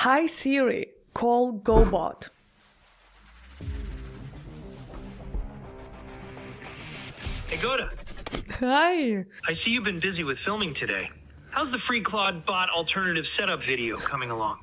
Hi Siri, call GoBot. Hey, Goda. Hi. I see you've been busy with filming today. How's the free Claude bot alternative setup video coming along?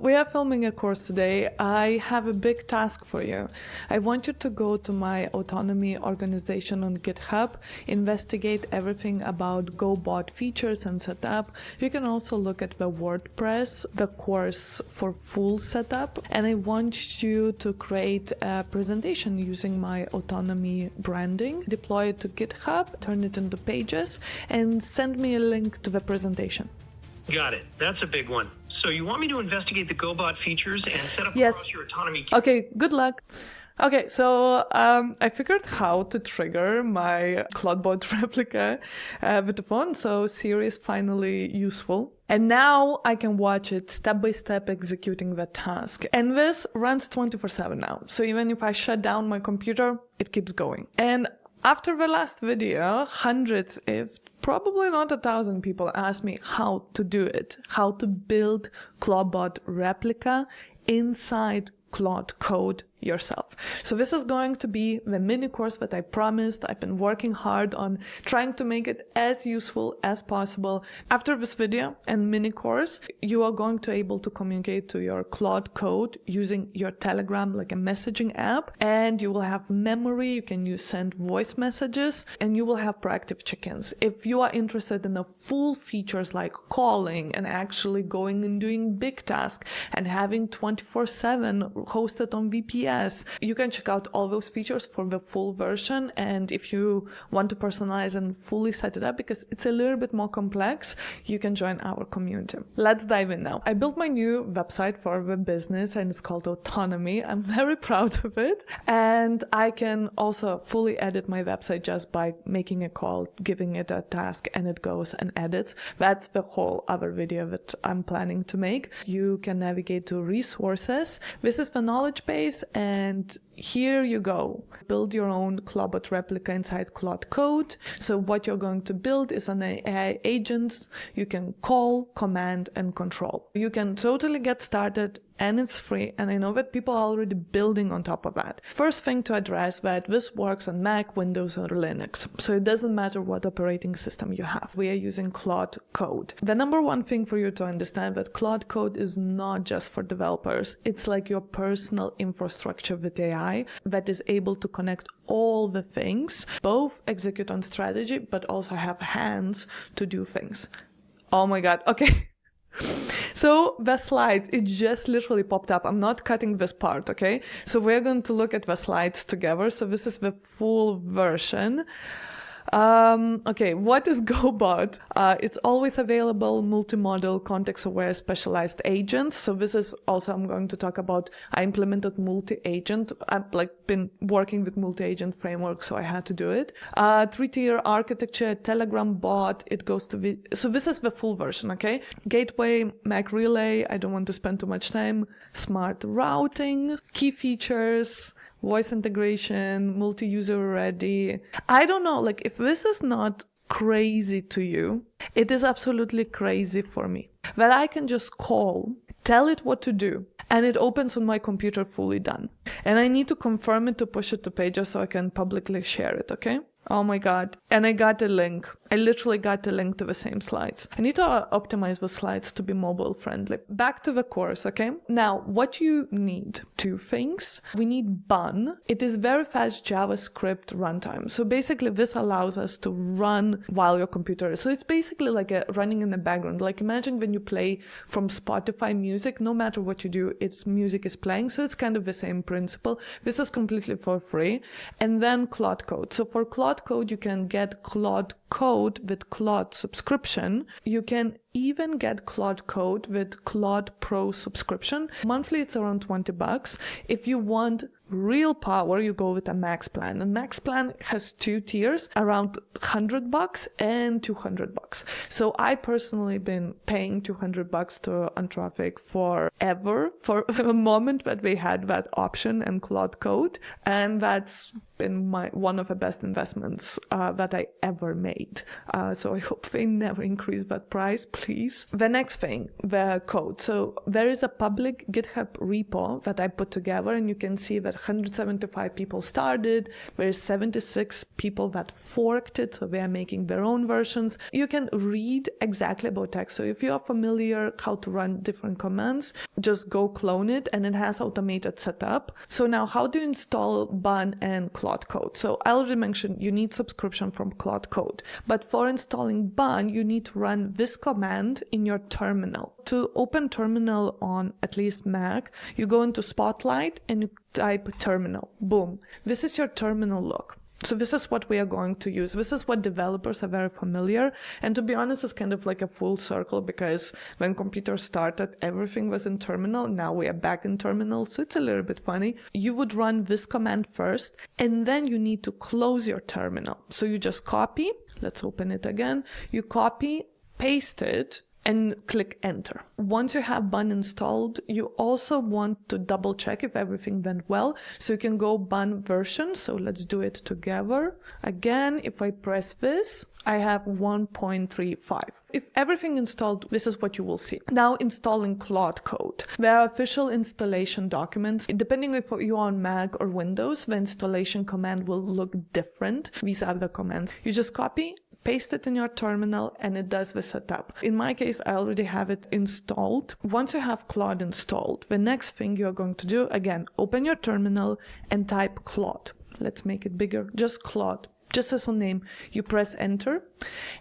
We are filming a course today. I have a big task for you. I want you to go to my autonomy organization on GitHub, investigate everything about GoBot features and setup. You can also look at the WordPress, the course for full setup. And I want you to create a presentation using my autonomy branding, deploy it to GitHub, turn it into pages, and send me a link to the presentation. Got it. That's a big one. So you want me to investigate the GoBot features and set up Yes. across your autonomy? Okay, good luck. Okay, so I figured how to trigger my CloudBot replica with the phone, so Siri is finally useful. And now I can watch it step by step executing the task. And this runs 24/7 now. So even if I shut down my computer, it keeps going. And after the last video, hundreds, if probably not 1,000 people asked me how to do it, how to build CloudBot replica inside Claude Code yourself. So this is going to be the mini course that I promised. I've been working hard on trying to make it as useful as possible. After this video and mini course, you are going to be able to communicate to your Claude Code using your Telegram like a messaging app, and you will have memory. You can send voice messages, and you will have proactive check-ins. If you are interested in the full features like calling and actually going and doing big tasks and having 24/7 hosted on VPN, you can check out all those features for the full version. And if you want to personalize and fully set it up, because it's a little bit more complex, you can join our community. Let's dive in now. I built my new website for the business and it's called Autonomy. I'm very proud of it. And I can also fully edit my website just by making a call, giving it a task, and it goes and edits. That's the whole other video that I'm planning to make. You can navigate to resources. This is the knowledge base. And here you go. Build your own CloudBot replica inside Claude Code. So what you're going to build is an AI agent you can call, command, and control. You can totally get started, and it's free. And I know that people are already building on top of that. First thing to address that this works on Mac, Windows, or Linux. So it doesn't matter what operating system you have. We are using Claude Code. The number one thing for you to understand that Claude Code is not just for developers. It's like your personal infrastructure with AI that is able to connect all the things, both execute on strategy, but also have hands to do things. Oh my God. Okay. So the slides, it just literally popped up. I'm not cutting this part, okay? So we're going to look at the slides together. So this is the full version. Okay, what is GoBot? It's always available, multimodal, context-aware, specialized agents. So this is also, I'm going to talk about, I implemented multi-agent. I've been working with multi-agent framework, so I had to do it. 3-tier architecture, Telegram bot, it goes to so this is the full version, okay? Gateway, Mac Relay, I don't want to spend too much time. Smart routing, key features, voice integration, multi-user ready. I don't know, if this is not crazy to you, it is absolutely crazy for me. That I can just call, tell it what to do, and it opens on my computer fully done. And I need to confirm it to push it to Pages so I can publicly share it, okay? Oh my God. And I got a link. I literally got a link to the same slides. I need to optimize the slides to be mobile friendly. Back to the course, okay? Now, what you need, two things. We need Bun. It is very fast JavaScript runtime. So basically this allows us to run while your computer is. So it's basically like running in the background. Like imagine when you play from Spotify music, no matter what you do, its music is playing. So it's kind of the same principle. This is completely for free. And then Claude Code. So for Claude Code, you can get Claude Code with Claude subscription. You can even get Claude Code with Claude Pro subscription. Monthly, it's around $20. If you want real power, you go with a max plan. And max plan has two tiers, around $100 and $200. So I personally been paying $200 to Anthropic forever, for a moment that we had that option and Claude Code. And that's been one of the best investments that I ever made. So I hope they never increase that price. please. The next thing, the code. So there is a public GitHub repo that I put together, and you can see that 175 people started. There is 76 people that forked it, so they are making their own versions. You can read exactly about text. So if you are familiar how to run different commands, just go clone it, and it has automated setup. So now how do you install Bun and Claude Code? So I already mentioned you need subscription from Claude Code, but for installing Bun, you need to run this command in your terminal. To open terminal on at least Mac, you go into Spotlight and you type terminal. Boom. This is your terminal look. So this is what we are going to use. This is what developers are very familiar. And to be honest, it's kind of like a full circle, because when computers started, everything was in terminal. Now we are back in terminal. So it's a little bit funny. You would run this command first, and then you need to close your terminal. So you just copy. Let's open it again. You copy, paste it, and click enter. Once you have Bun installed, you also want to double check if everything went well. So you can go Bun version. So let's do it together. Again, if I press this, I have 1.35. If everything installed, this is what you will see. Now installing Claude Code. There are official installation documents. Depending if you're on Mac or Windows, the installation command will look different. These are the commands. You just copy, paste it in your terminal, and it does the setup. In my case, I already have it installed. Once you have Claude installed, the next thing you're going to do, again, open your terminal and type Claude. Let's make it bigger, just Claude. Just as a name, you press enter.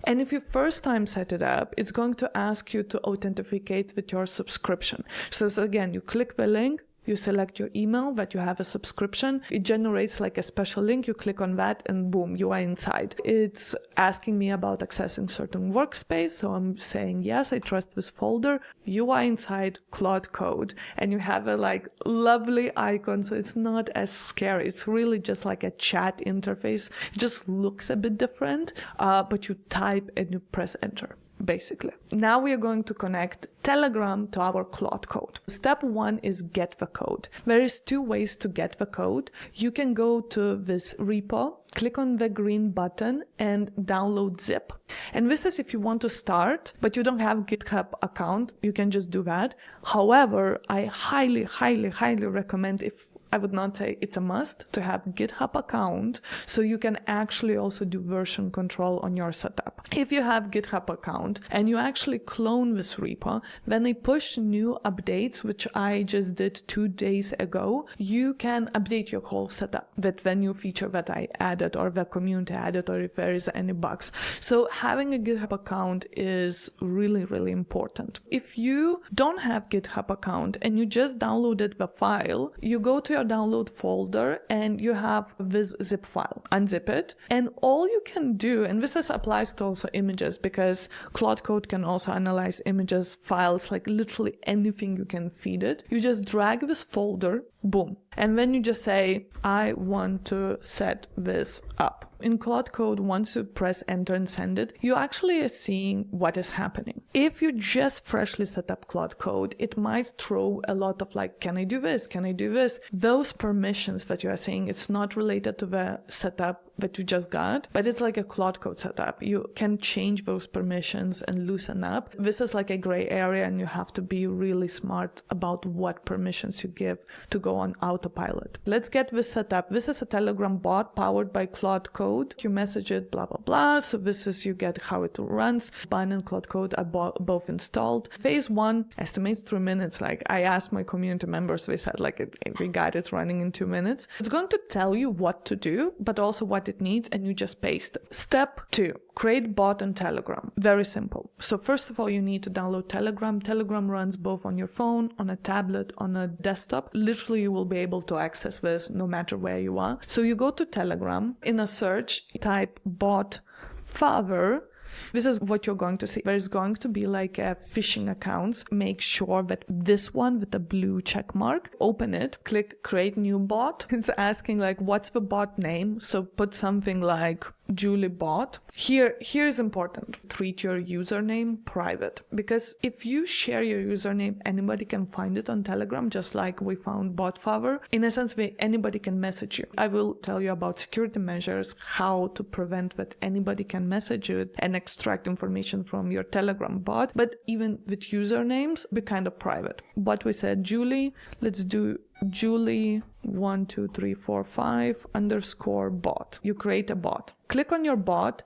And if you first time set it up, it's going to ask you to authenticate with your subscription. So again, you click the link, you select your email that you have a subscription. It generates like a special link. You click on that and boom, you are inside. It's asking me about accessing certain workspace. So I'm saying, yes, I trust this folder. You are inside Claude Code, and you have a like lovely icon. So it's not as scary. It's really just like a chat interface. It just looks a bit different, but you type and you press enter. Basically. Now we are going to connect Telegram to our Claude Code. Step 1 is get the code. There is 2 ways to get the code. You can go to this repo, click on the green button and download zip. And this is if you want to start, but you don't have GitHub account, you can just do that. However, I highly recommend, if I would not say it's a must, to have GitHub account, so you can actually also do version control on your setup. If you have GitHub account and you actually clone this repo, then they push new updates, which I just did 2 days ago. You can update your whole setup with the new feature that I added or the community added, or if there is any bugs. So having a GitHub account is really important. If you don't have GitHub account and you just downloaded the file, you go to your download folder and you have this zip file. Unzip it, and all you can do, and this applies to also images, because Claude Code can also analyze images, files, like literally anything you can feed it. You just drag this folder, boom, and then you just say, I want to set this up. In Claude Code, once you press enter and send it, you actually are seeing what is happening. If you just freshly set up Claude Code, it might throw a lot of like, can I do this? Can I do this? Those permissions that you are seeing, it's not related to the setup that you just got, but it's like a Claude Code setup. You can change those permissions and loosen up. This is like a gray area, and you have to be really smart about what permissions you give to go on autopilot. Let's get this set up. This is a Telegram bot powered by Claude Code. You message it, blah, blah, blah. So this is, you get how it runs. Bun and Claude Code are both installed. Phase 1 estimates 3 minutes. Like I asked my community members, they said like we got it running in 2 minutes. It's going to tell you what to do, but also what it needs, and you just paste it. Step 2, create bot on Telegram. Very simple. So first of all, you need to download Telegram. Telegram runs both on your phone, on a tablet, on a desktop. Literally, you will be able to access this no matter where you are. So you go to Telegram, in a search, type bot father. This is what you're going to see. There's going to be like a phishing accounts. Make sure that this one with the blue check mark, open it, click create new bot. It's asking like, what's the bot name? So put something like Julie bot. Here is important. Treat your username private, because if you share your username, anybody can find it on Telegram, just like we found BotFavor. In a sense, anybody can message you. I will tell you about security measures, how to prevent that anybody can message you and extract information from your Telegram bot. But even with usernames, be kind of private. But we said Julie, let's do Julie 12345_bot. You create a bot. Click on your bot,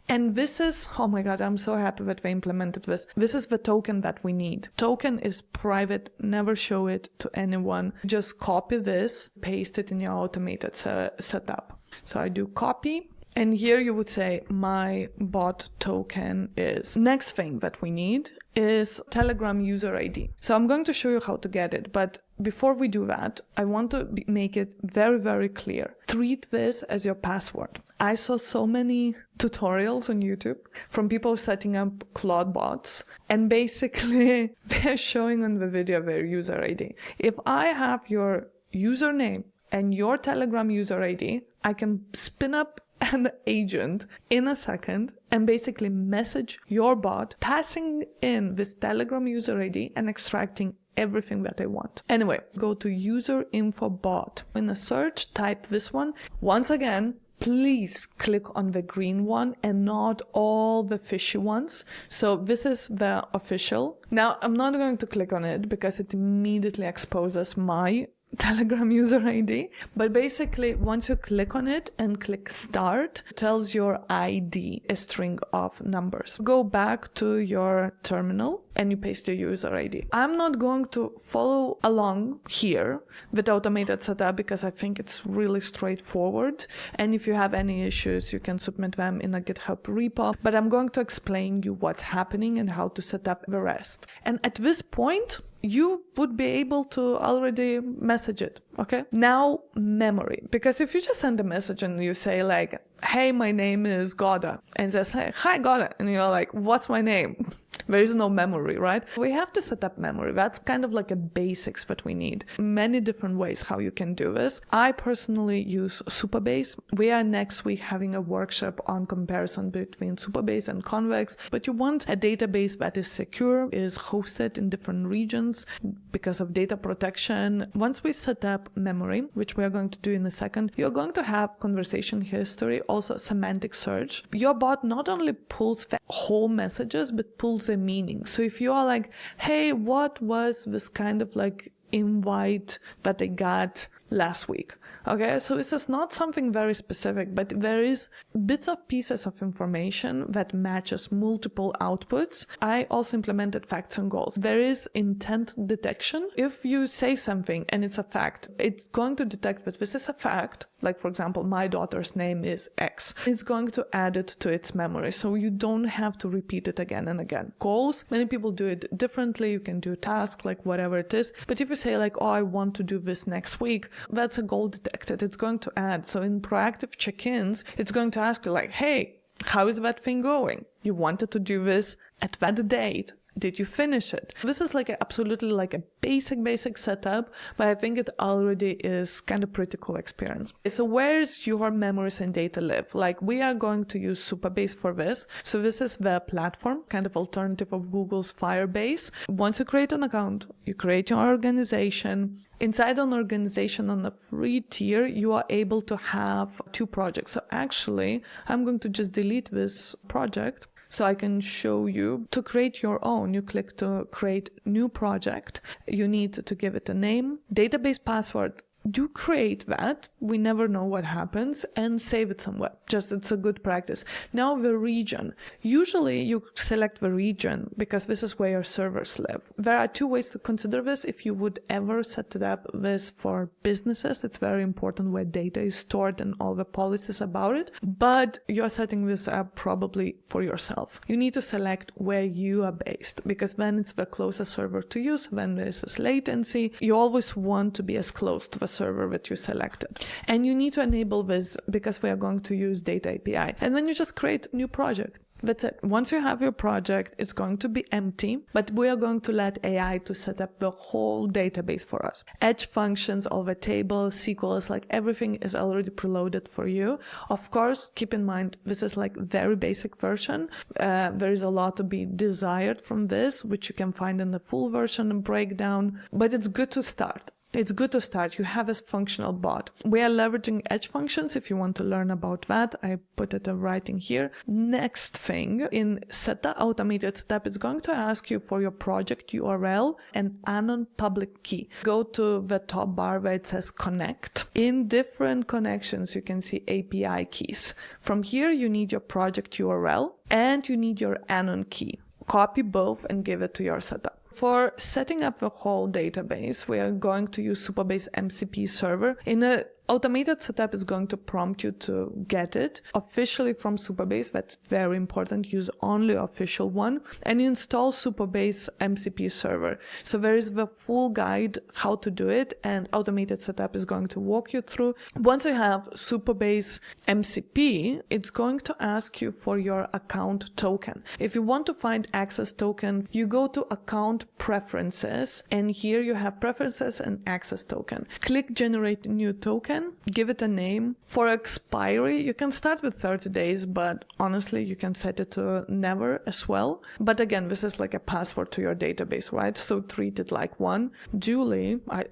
and this is, oh my god, I'm so happy that we implemented this. This is the token that we need. Token is private, never show it to anyone. Just copy this, paste it in your automated setup. So I do copy. And here you would say my bot token is. Next thing that we need is Telegram user ID. So I'm going to show you how to get it, but before we do that, I want to make it very, very clear. Treat this as your password. I saw so many tutorials on YouTube from people setting up Claude bots, and basically they're showing on the video their user ID. If I have your username and your Telegram user ID, I can spin up an agent in a second and basically message your bot, passing in this Telegram user ID and extracting everything that I want. Anyway, go to user info bot. In a search, type this one. Once again, please click on the green one and not all the fishy ones. So this is the official. Now, I'm not going to click on it because it immediately exposes my Telegram user ID, but basically once you click on it and click start, it tells your ID, a string of numbers. Go back to your terminal and you paste your user ID. I'm not going to follow along here with automated setup because I think it's really straightforward, and if you have any issues you can submit them in a GitHub repo, but I'm going to explain you what's happening and how to set up the rest. And at this point you would be able to already message it, okay? Now, memory. Because if you just send a message and you say like, hey, my name is Goda, and it says, hey, hi, Goda, and you're like, what's my name? There is no memory, right? We have to set up memory. That's kind of like a basics that we need. Many different ways how you can do this. I personally use Supabase. We are next week having a workshop on comparison between Supabase and Convex, but you want a database that is secure, is hosted in different regions because of data protection. Once we set up memory, which we are going to do in a second, you're going to have conversation history, also semantic search. Your bot not only pulls the whole messages, but pulls a meaning. So if you are like, hey, what was this kind of like invite that I got last week? Okay, so this is not something very specific, but there is bits of pieces of information that matches multiple outputs. I also implemented facts and goals. There is intent detection. If you say something and it's a fact, it's going to detect that this is a fact. Like, for example, my daughter's name is X. It's going to add it to its memory, so you don't have to repeat it again and again. Goals, many people do it differently. You can do a task, like whatever it is. But if you say like, oh, I want to do this next week, that's a goal detected. It's going to add. So in proactive check-ins, it's going to ask you like, hey, how is that thing going? You wanted to do this at that date. Did you finish it? This is like absolutely like a basic setup, but I think it already is kind of pretty cool experience. So where's your memories and data live? Like, we are going to use Supabase for this. So this is the platform, kind of alternative of Google's Firebase. Once you create an account, you create your organization. Inside an organization on the free tier, you are able to have 2 projects. So actually, I'm going to just delete this project so I can show you. To create your own, you click to create new project. You need to give it a name, database password. Do create that. We never know what happens, and save it somewhere. Just, it's a good practice. Now the region. Usually you select the region because this is where your servers live. There are 2 ways to consider this. If you would ever set it up this for businesses, it's very important where data is stored and all the policies about it. But you're setting this up probably for yourself. You need to select where you are based, because then it's the closest server to you. So when there's this latency, you always want to be as close to the server that you selected. And you need to enable this because we are going to use data API. And then you just create a new project. That's it. Once you have your project, it's going to be empty, but we are going to let AI to set up the whole database for us. Edge functions, all the tables, SQLs, like everything is already preloaded for you. Of course, keep in mind, this is like very basic version. There is a lot to be desired from this, which you can find in the full version and breakdown, but it's good to start. It's good to start. You have a functional bot. We are leveraging edge functions. If you want to learn about that, I put it in writing here. Next thing, in setup, automated setup, it's going to ask you for your project URL and anon public key. Go to the top bar where it says connect. In different connections, you can see API keys. From here, you need your project URL and you need your anon key. Copy both and give it to your setup. For setting up the whole database, we are going to use Supabase MCP server. In a automated setup is going to prompt you to get it officially from Supabase. That's very important. Use only official one, and you install Supabase MCP server. So there is the full guide how to do it, and automated setup is going to walk you through. Once you have Supabase MCP, it's going to ask you for your account token. If you want to find access token, you go to account preferences, and here you have preferences and access token. Click generate new token. Give it a name. For expiry, you can start with 30 days, but honestly, you can set it to never as well. But again, this is like a password to your database, right? So treat it like one. Julie, I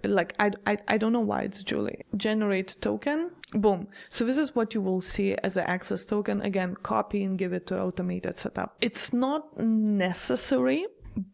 don't know why it's Julie. Generate token. Boom. So this is what you will see as the access token. Again, copy and give it to automated setup. It's not necessary,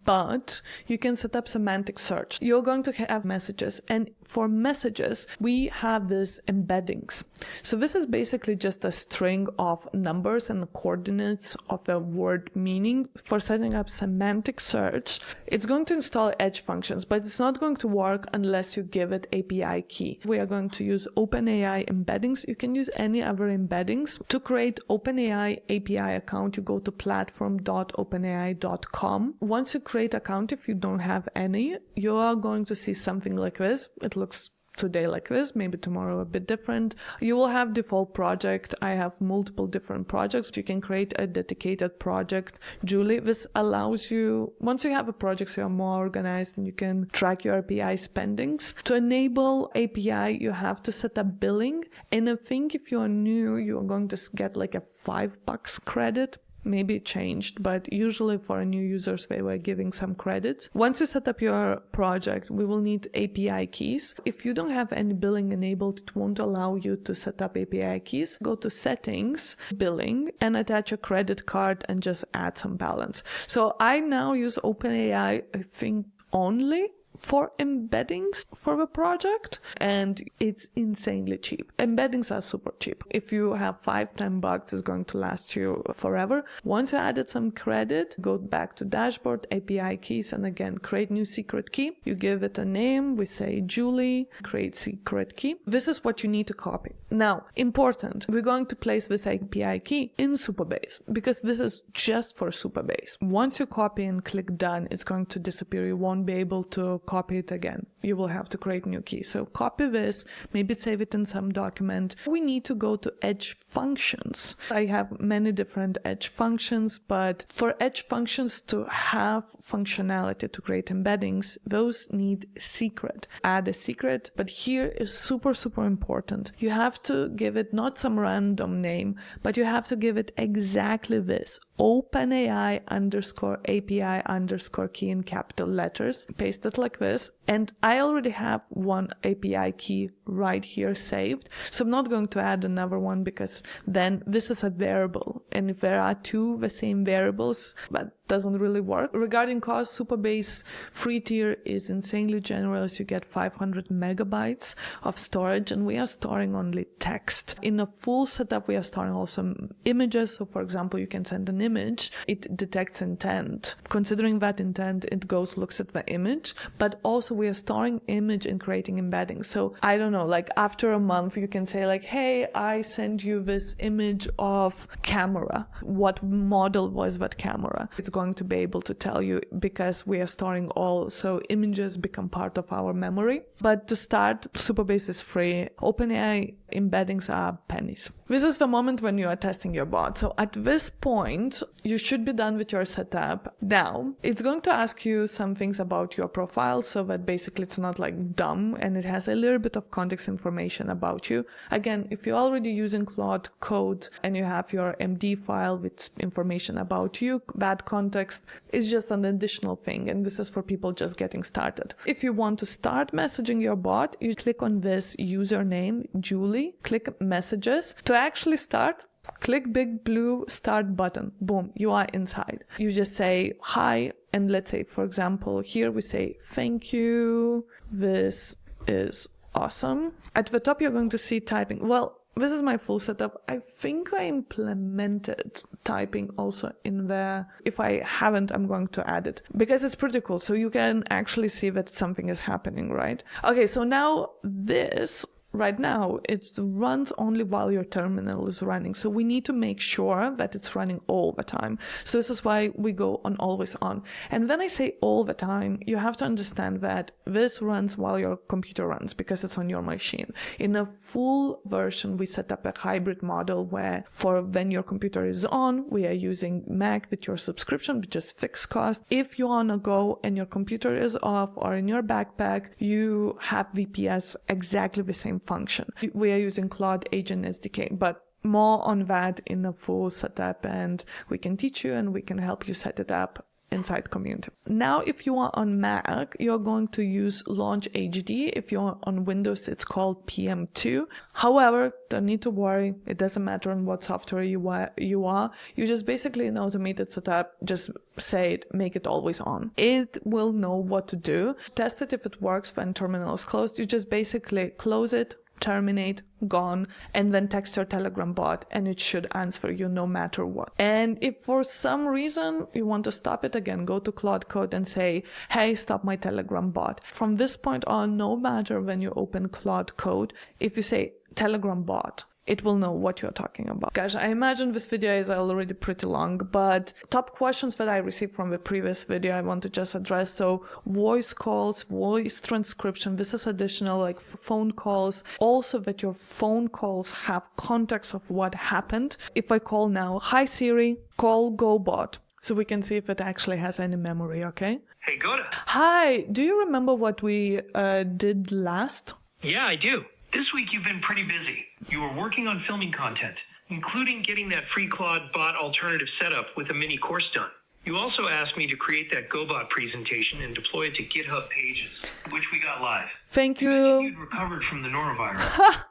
but you can set up semantic search. You're going to have messages, and for messages, we have this embeddings. So this is basically just a string of numbers and the coordinates of the word meaning. For setting up semantic search, it's going to install edge functions, but it's not going to work unless you give it API key. We are going to use OpenAI Embeddings. You can use any other embeddings. To create OpenAI API account, you go to platform.openai.com. Once you create account, if you don't have any, you are going to see something like this. It looks today like this, maybe tomorrow a bit different. You will have default project. I have multiple different projects. You can create a dedicated project. Julie, this allows you, once you have a project, so you're more organized and you can track your API spendings. To enable API, you have to set up billing. And I think if you are new, you are going to get like a $5 credit. Maybe it changed, but usually for new users, they were giving some credits. Once you set up your project, we will need API keys. If you don't have any billing enabled, it won't allow you to set up API keys. Go to settings, billing, and attach a credit card and just add some balance. So I now use OpenAI, I think, only for embeddings for the project, and it's insanely cheap. Embeddings are super cheap. If you have $5-10, it's going to last you forever. Once you added some credit, go back to dashboard, API keys, and again, create new secret key. You give it a name. We say Julie, create secret key. This is what you need to copy. Now, important, we're going to place this API key in Supabase because this is just for Supabase. Once you copy and click done, it's going to disappear. You won't be able to copy it again. You will have to create new key. So copy this, maybe save it in some document. We need to go to edge functions. I have many different edge functions, but for edge functions to have functionality to create embeddings, those need secret. Add a secret, but here is super, super important. You have to give it not some random name, but you have to give it exactly this. OpenAI _API _key in capital letters. Paste it like this. And I already have one API key right here saved. So I'm not going to add another one because then this is a variable. And if there are two the same variables, but doesn't really work. Regarding cost, Supabase free tier is insanely generous. You get 500 megabytes of storage, and we are storing only text. In a full setup, we are storing also images. So for example, you can send an image. It detects intent. Considering that intent, it goes, looks at the image, but also we are storing image and creating embeddings. So I don't know, like after a month, you can say like, hey, I send you this image of camera. What model was that camera? It's going to be able to tell you because we are storing all, so images become part of our memory. But to start, Supabase is free. OpenAI embeddings are pennies. This is the moment when you are testing your bot. So at this point, you should be done with your setup. Now, it's going to ask you some things about your profile so that basically it's not like dumb and it has a little bit of context information about you. Again, if you're already using Claude Code and you have your MD file with information about you, that context is just an additional thing, and this is for people just getting started. If you want to start messaging your bot, you click on this username, Julie, click messages. To actually start, click big blue start button. Boom, you are inside. You just say hi, and let's say, for example, here we say thank you, this is awesome. At the top you're going to see typing. Well, this is my full setup. I think I implemented typing also in there. If I haven't, I'm going to add it because it's pretty cool. So you can actually see that something is happening, right? Okay, so now this right now, it runs only while your terminal is running. So we need to make sure that it's running all the time. So this is why we go on always on. And when I say all the time, you have to understand that this runs while your computer runs because it's on your machine. In a full version, we set up a hybrid model where for when your computer is on, we are using Mac with your subscription, which is fixed cost. If you're on a go and your computer is off or in your backpack, you have VPS exactly the same function. We are using Claude Agent SDK, but more on that in a full setup, and we can teach you and we can help you set it up inside community. Now, if you are on Mac, you're going to use Launch HD. If you're on Windows, it's called PM2. However, don't need to worry. It doesn't matter on what software you are. You just basically an automated setup. Just say it, make it always on. It will know what to do. Test it if it works when terminal is closed. You just basically close it, terminate, gone, and then text your Telegram bot and it should answer you no matter what. And if for some reason you want to stop it, again, go to Claude Code and say, hey, stop my Telegram bot. From this point on, no matter when you open Claude Code, if you say Telegram bot, it will know what you're talking about. Gosh, I imagine this video is already pretty long, but top questions that I received from the previous video I want to just address. So voice calls, voice transcription, this is additional, like phone calls. Also that your phone calls have context of what happened. If I call now, hi Siri, call GoBot. So we can see if it actually has any memory, okay? Hey, Goda. Hi, do you remember what we did last? Yeah, I do. This week you've been pretty busy. You were working on filming content, including getting that free Claude bot alternative setup with a mini course done. You also asked me to create that GoBot presentation and deploy it to GitHub Pages, which we got live. Thank you. You'd recovered from the norovirus.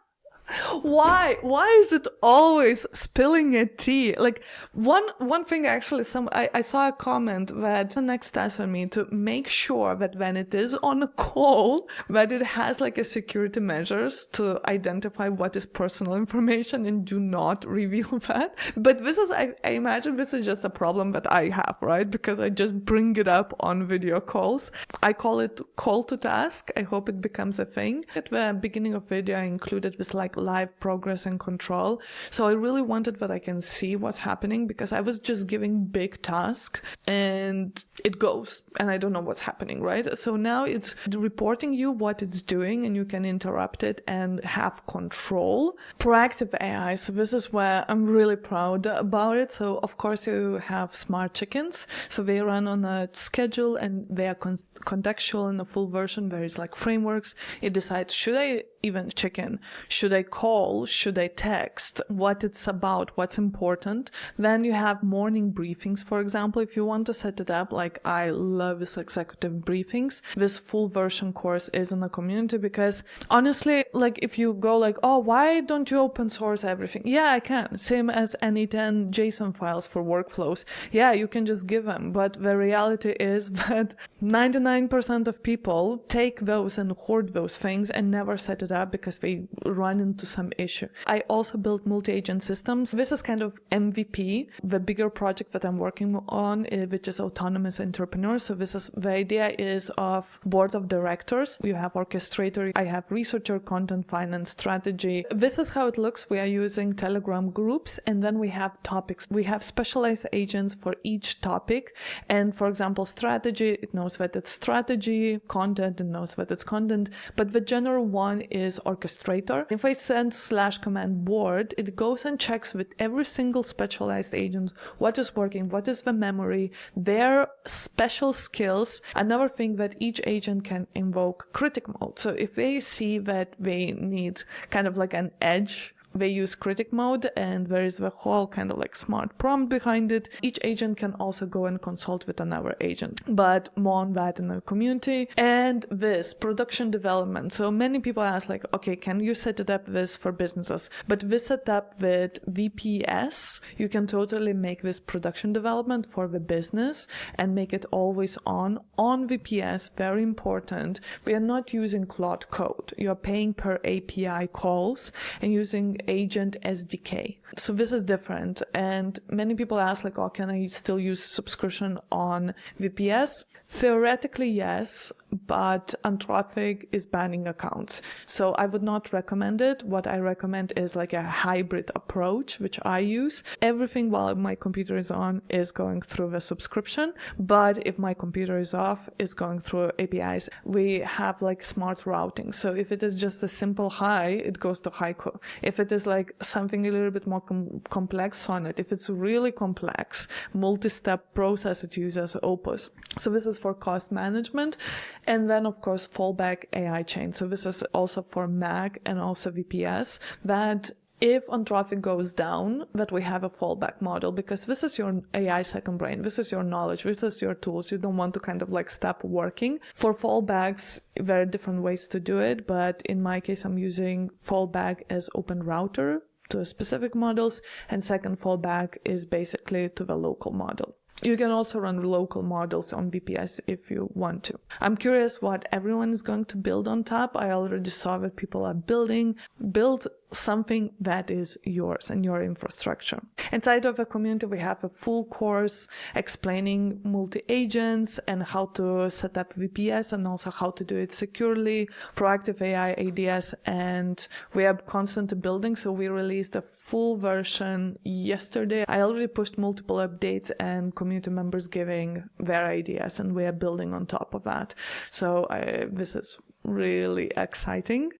Why is it always spilling a tea? Like one thing actually, I saw a comment that the next task for me to make sure that when it is on a call, that it has like a security measures to identify what is personal information and do not reveal that. But this is, I imagine this is just a problem that I have, right? Because I just bring it up on video calls. I call it call to task. I hope it becomes a thing. At the beginning of video, I included this like live progress and control. So I really wanted that I can see what's happening because I was just giving big task and it goes and I don't know what's happening, right? So now it's reporting you what it's doing and you can interrupt it and have control. Proactive AI. So this is where I'm really proud about it. So of course you have smart chickens. So they run on a schedule and they are contextual in a full version. There is like frameworks. It decides, should I even chicken? Should I call? Should I text? What it's about? What's important? Then you have morning briefings, for example. If you want to set it up, like I love this executive briefings. This full version course is in the community because honestly, like if you go like, oh, why don't you open source everything? Yeah, I can. Same as any 10 JSON files for workflows. Yeah, you can just give them. But the reality is that 99% of people take those and hoard those things and never set it up because they run into some issue. I also built multi-agent systems. This is kind of MVP, the bigger project that I'm working on, which is autonomous entrepreneurs. So the idea is of board of directors. You have orchestrator, I have researcher, content, finance, strategy. This is how it looks. We are using Telegram groups, and then we have topics. We have specialized agents for each topic. And for example, strategy, it knows that it's strategy, content, it knows that it's content, but the general one is orchestrator. If I send /command board, it goes and checks with every single specialized agent what is working, what is the memory, their special skills. Another thing that each agent can invoke critic mode. So if they see that they need kind of like an edge, they use critic mode, and there is the whole kind of like smart prompt behind it. Each agent can also go and consult with another agent, but more on that in the community. And this production development. So many people ask like, okay, can you set it up this for businesses? But this set up with VPS, you can totally make this production development for the business and make it always on VPS. Very important. We are not using Claude Code. You are paying per API calls and using agent SDK. So this is different. And many people ask like, oh, can I still use subscription on VPS? Theoretically, yes, but Anthropic is banning accounts. So I would not recommend it. What I recommend is like a hybrid approach, which I use. Everything while my computer is on is going through the subscription. But if my computer is off, it's going through APIs. We have like smart routing. So if it is just a simple hi, it goes to Haiku. If it is like something a little bit more complex, Sonnet. If it's really complex, multi-step process, it uses Opus. So this is for cost management. And then, of course, Fallback AI chain. So this is also for Mac and also VPS, that if Anthropic goes down, that we have a fallback model, because this is your AI second brain. This is your knowledge. This is your tools. You don't want to kind of like stop working. For fallbacks, there are different ways to do it. But in my case, I'm using fallback as open router to specific models. And second fallback is basically to the local model. You can also run local models on VPS if you want to. I'm curious what everyone is going to build on top. I already saw that people are build something that is yours and your infrastructure. Inside of the community, we have a full course explaining multi-agents and how to set up VPS and also how to do it securely, proactive AI ADS, and we are constantly building. So we released a full version yesterday. I already pushed multiple updates and community members giving their ideas, and we are building on top of that. So this is really exciting.